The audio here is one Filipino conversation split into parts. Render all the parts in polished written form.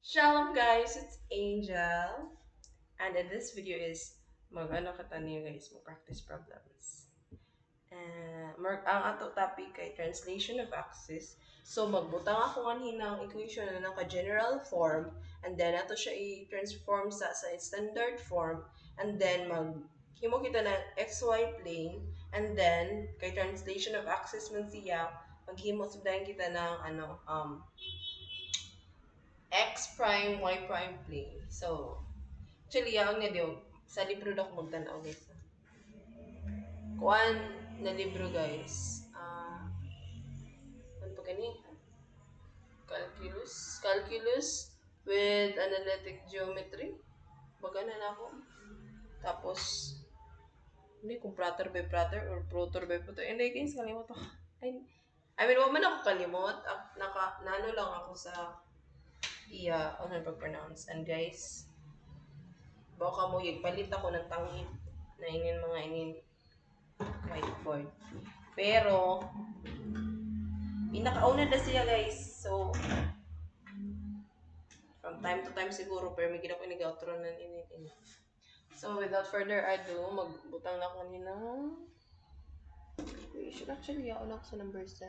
Shalom guys, it's Angel. And in this video is mag-ano kata niyo guys, mag-practice problems. Ang ato topic kay translation of axis. So magbutang ako kanina ang equation na naka-general form and then ato siya i-transform sa standard form and then himo kita ng xy plane and then kay translation of axis man siya maghimo sudayan kita ng X prime, Y prime plane. So, actually, ang nga diyo, sa libro daw ko magtanaw guys. Kuan na libro guys. Ano pa gani? Calculus. Calculus with analytic geometry. Baga na ako. Tapos, hindi kung prater by prater or protor by protor. Hindi guys, kalimot ako. Wag man ako kalimot. Nano lang ako sa ano pag-pronounce. And guys, baka mo palit ako ng tangin na mga whiteboard. Pero, pinakauna na siya guys. So, from time to time siguro, pero may gina ko nag-outro na ini. So, without further ado, magbutang na ko nila. Equation. Actually, ako lang sa number 7.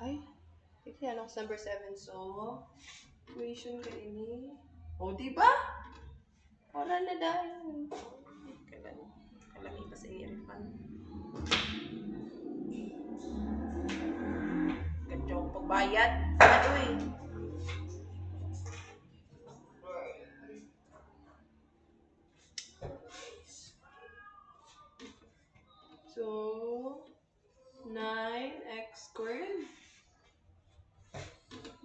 Ay, kaya ako sa number 7. So, equation ka ini. O, diba? Wala na dahil. Kalami pa sa inyo. Ganda pagbayad. Ano eh? So, 9x squared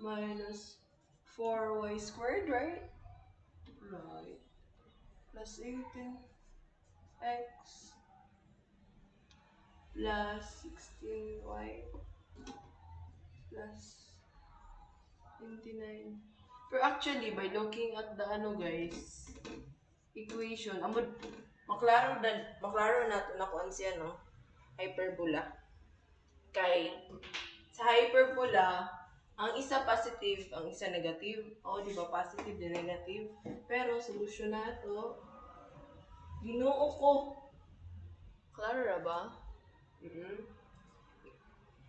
minus 4y squared, right? Right. Plus 18x plus 16y plus 29. Pero actually, by looking at the guys, equation, maklaro nato na kung siya, no? Hyperbola. Kay, sa hyperbola, ang isa positive, ang isa negative. O, di ba? Positive na negative. Pero, solusyon na to, ginoo ko. Klaro na ba?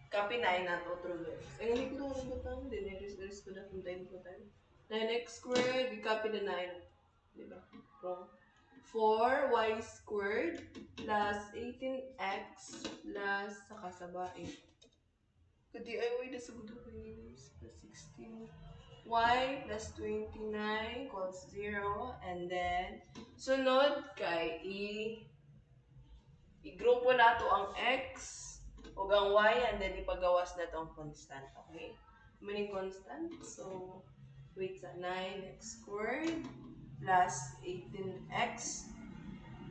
Copy na to, true guys. Ang hindi ko na butang, din, i-reverse ko na from time to time. 9x squared, i-copy na 9. Di ba? Wrong. 4y squared plus 18x plus saka sa bae. Kadi ay way na sa budo plus 16 y plus 29 equals 0 and then sunod kay i-grupo nato ang x o ang y and then ipagawas na to ang constant, okay? Maning constant, so wait sa 9x squared plus 18x.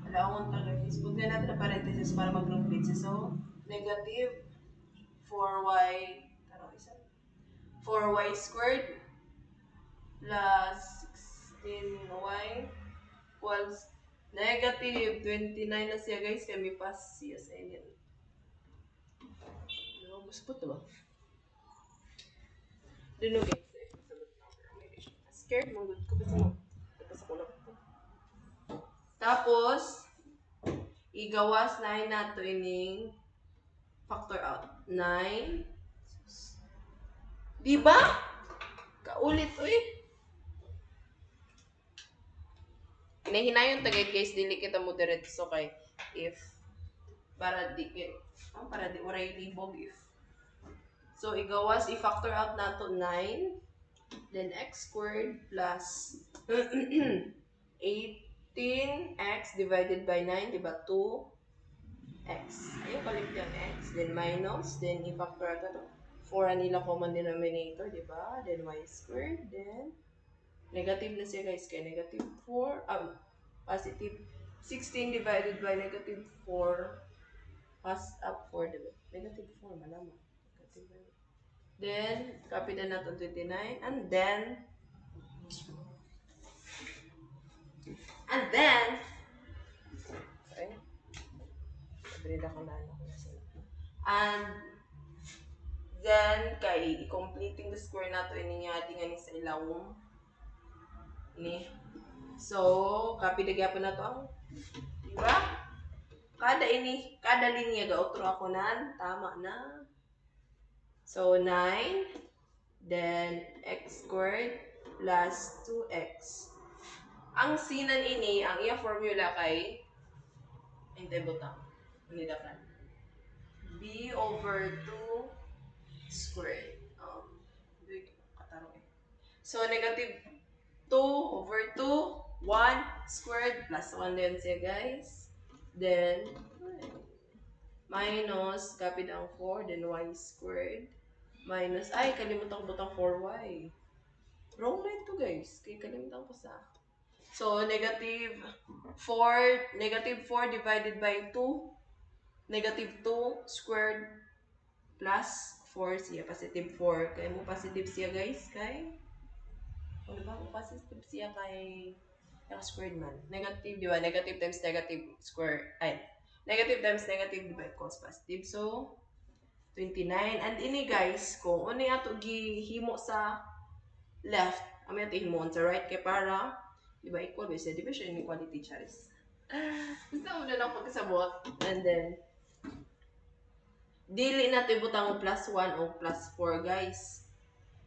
Wala akong guys. Punta natin na parenthesis para mag-group basis. So, negative 4y, 4y squared plus 16y equals negative 29 na siya guys. Kami pass siya sa inyo. No, mas po ito ba? Dino guys. Scared mong good ko kasi tapos ako lang ito. Tapos, igawas na nato ining factor out. 9. Diba? Kaulit, uy. Hinahinayon tagay guys, dili kita mo diretso kay if para di oray libog if. So, igawas, i-factor out nato 9. Then, x squared plus 18x divided by 9, diba? 2x. Ayun, palit yung x. Then, minus. Then, i-factor out ito. 4 ang nila common denominator, diba? Then, y squared. Then, negative na siya guys. Kaya negative 4. Positive 16 divided by negative 4. Pass up 4, diba? Negative 4, malaman. Then, copy na natin 29. And then, sorry. Sabrina ko na ako na sila. And Then, kay completing the square nato ini nga di nga ni sa ilawom. Ni. So, copy the gap na to ang, di ba? Kada linya ga outro ako nan, tama na. So, 9, then x squared plus 2x. Ang sinan ini, ang iya formula kay, hintay butang, hindi dapat. B over 2 squared. Katarong eh. So, negative 2 over 2, 1 squared plus 1 din siya, guys. Then, minus, copy ang 4, then y squared. Minus, ay, kalimutan ko butang 4y. Wrong line to, guys. Kaya kalimutan ko sa. So, negative 4 divided by 2, negative 2 squared plus 4 siya, positive 4. Kaya mo positive siya, guys, kay ano ba? Mo positive siya kay yung squared man. Negative, di ba? Negative times negative square. Ay, negative times negative divide equals positive. So, 29. And ini, guys, kung ano yung ato gihimo sa left, amin ato himon sa right, kay para, di ba, equal ba siya? Division inequality, charis. Gusto mo na lang pagkasabot. And then, dili nato ibutang o plus 1 o plus 4, guys.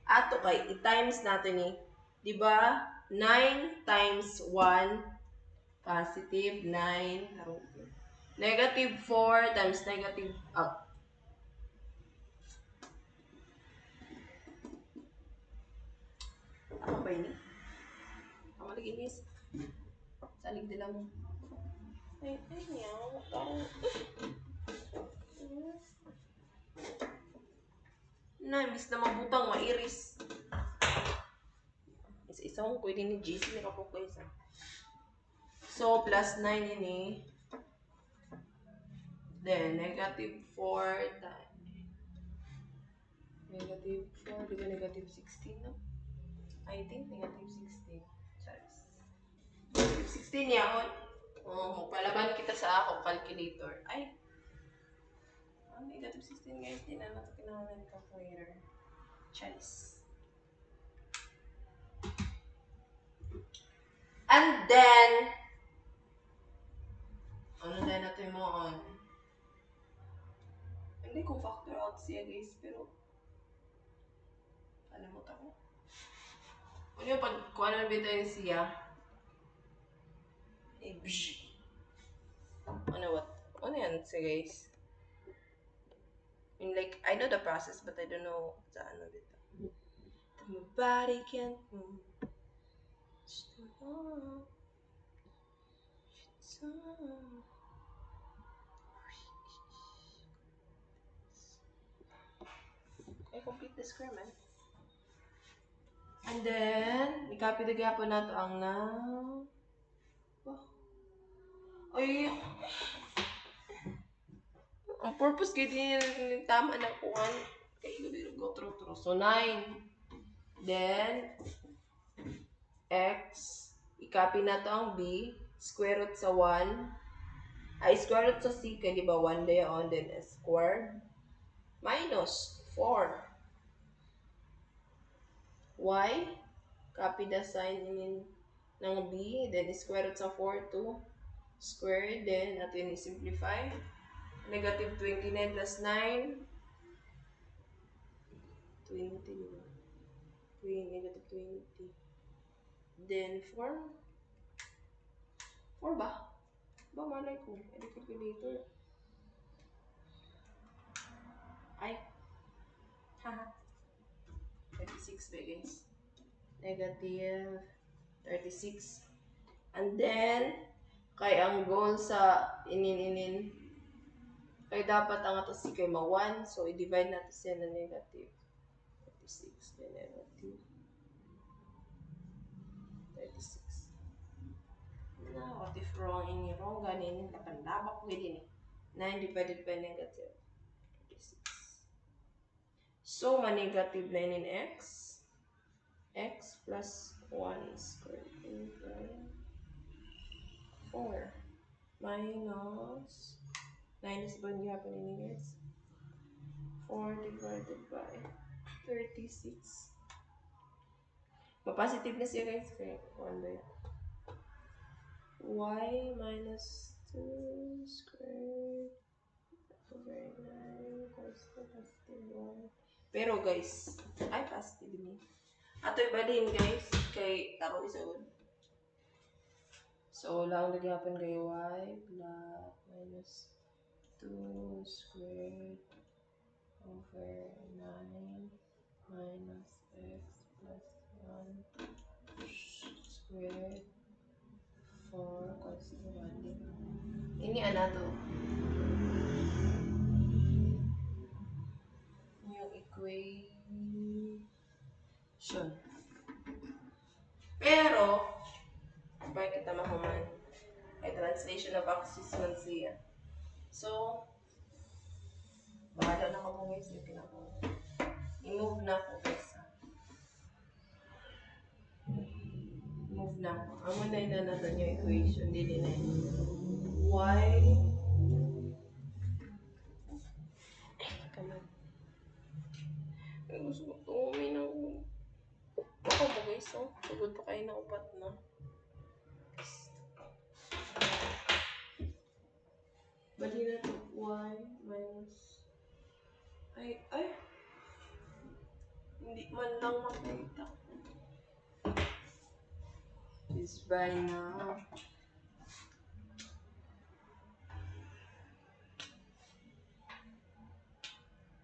Ato kay i-times natin ni, di ba? 9 times 1 positive 9 negative 4 times negative ano ba ini? Ang maliginis. Salig din lang. Ay, niyaw. Na, imbis na mabutang, mairis. Isa-isa kong pwede ni GC, nakapook guys. So, plus 9 ini. Then, negative 4 times. Negative 4, di ba negative 16, no? I think negative 16. Sorry. Negative 16 yun. Magpalaban kita sa ako, calculator. Ay. Negative 16 guys, di na natin kinakalan ng calculator. Charis. And then, ano na natin mo on? Hindi ko factor out siya guys, pero kalimutan ko. Ano yung pag kung ano bitayin siya? Ano what? Ano yan siya guys? I mean, like, I know the process, but I don't know sa ano dito. My body can't move. I complete the square, man. And then, i-copy the gapon na to ang na... Ay! Ang purpose kayo din tama na kuhan. Kaya go through. So, 9. Then, x. I-copy na to ang b. Square root sa 1. Ay, square root sa c. Kaya di ba 1 day on, then s squared. Minus 4. Y. Copy the sign ng b. Then, square root sa 4 to square. Then, ato yun i-simplify. Negative 29 plus 9. 20, diba? Negative 20. Then, 4. 4 ba? Ba, malay ko. Edit calculator. Ay. Haha. 36 ba, guys? Negative 36. And then, kay ang goal sa inin. Kay dapat ang ato si kay ma-1. So, i-divide natin siya na negative 36. Then, negative 36. Now, what if wrong ini? Wrong ganin. Lapandabak ko din eh. 9 divided by negative 36. So, ma-negative 9 in x. X plus 1 squared into 4 minus 9 is going to happen in guys. 4 divided by 36. Pa-positive na siya guys. Kaya 1 by y minus 2 squared over 9 equals to positive 1. Pero guys, ay positive ni. Ato iba din guys, kay taro isagod. So, lang nagyapon kay y plus minus 2 squared over 9 minus x plus 1 squared 4 equals to 1. Ini ano to? Yung equation. Pero, bakit kita mahuman? Ay translation of axis man siya. So, bahala na ko mo guys. I-move na ko guys. Move na ko. Amo na yun na natin yung equation. Dili na yun. Y. Come on. Ay, gusto ko tumi na ko. Baka mo guys, oh. Sugod pa kayo na upat na. Bali na to. Y minus. Ay. Hindi man lang makita. Is by now.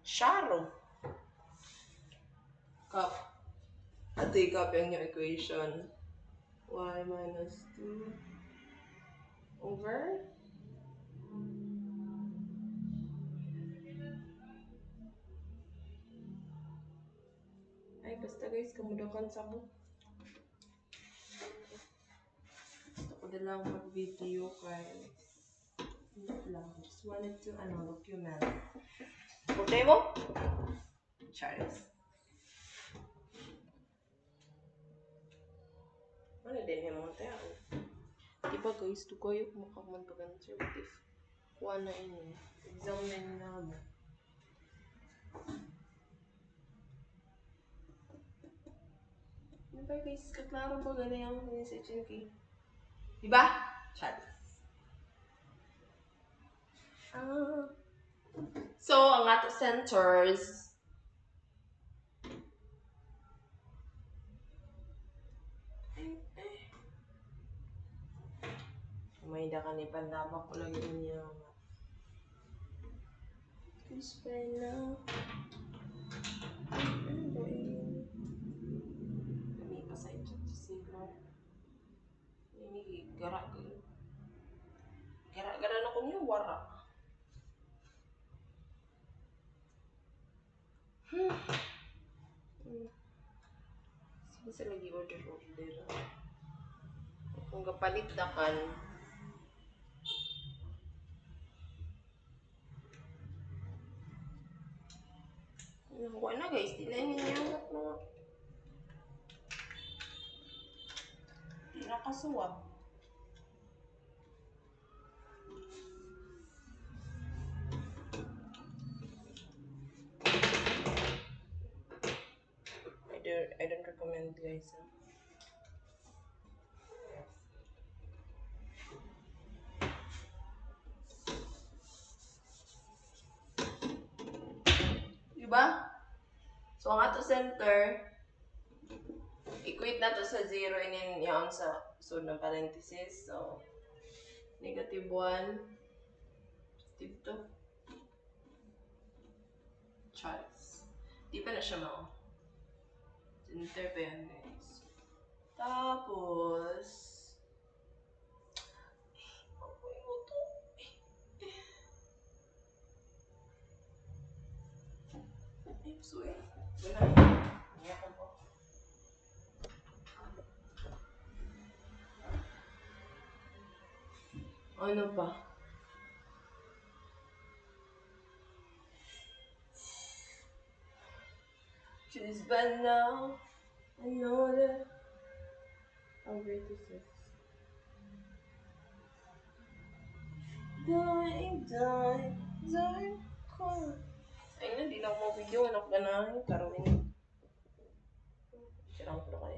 Sharo. Cup. Ito i-cup yung equation. Y minus 2 over ay basta guys kamudakan sa book. Gusto ko na lang mag-video kay just wanted to document. Okay mo? Charles. Ano din yung mga tayo? Diba guys, ito kayo kumakaman pag-conservative. Kuha na inyo. Exam na yun na mo. Diba guys, kaklaro ba gana yung message yun kay? Diba? Charles. So, ang ato centers may da ka ni panlamak ko lang yun yung spell na may pasay dyan sa siglo may gara na kong yung wara sige sa lagi order kung kapalit na kan nakuha na guys, di na yung hinyangat na di na kasuwag. I don't recommend guys. Diba? So, ang ato center, equate na to sa 0 and then yung sa sunod ng parenthesis. So, negative 1, positive 2. Charles. Di pa na siya mao. Center pa yan guys. Tapos, suwi. Ano pa? Choose but now another vertices. Dying, cold. Ay na, di na ako video. Anak ganahin. Karoon. Sirang ko na kayo.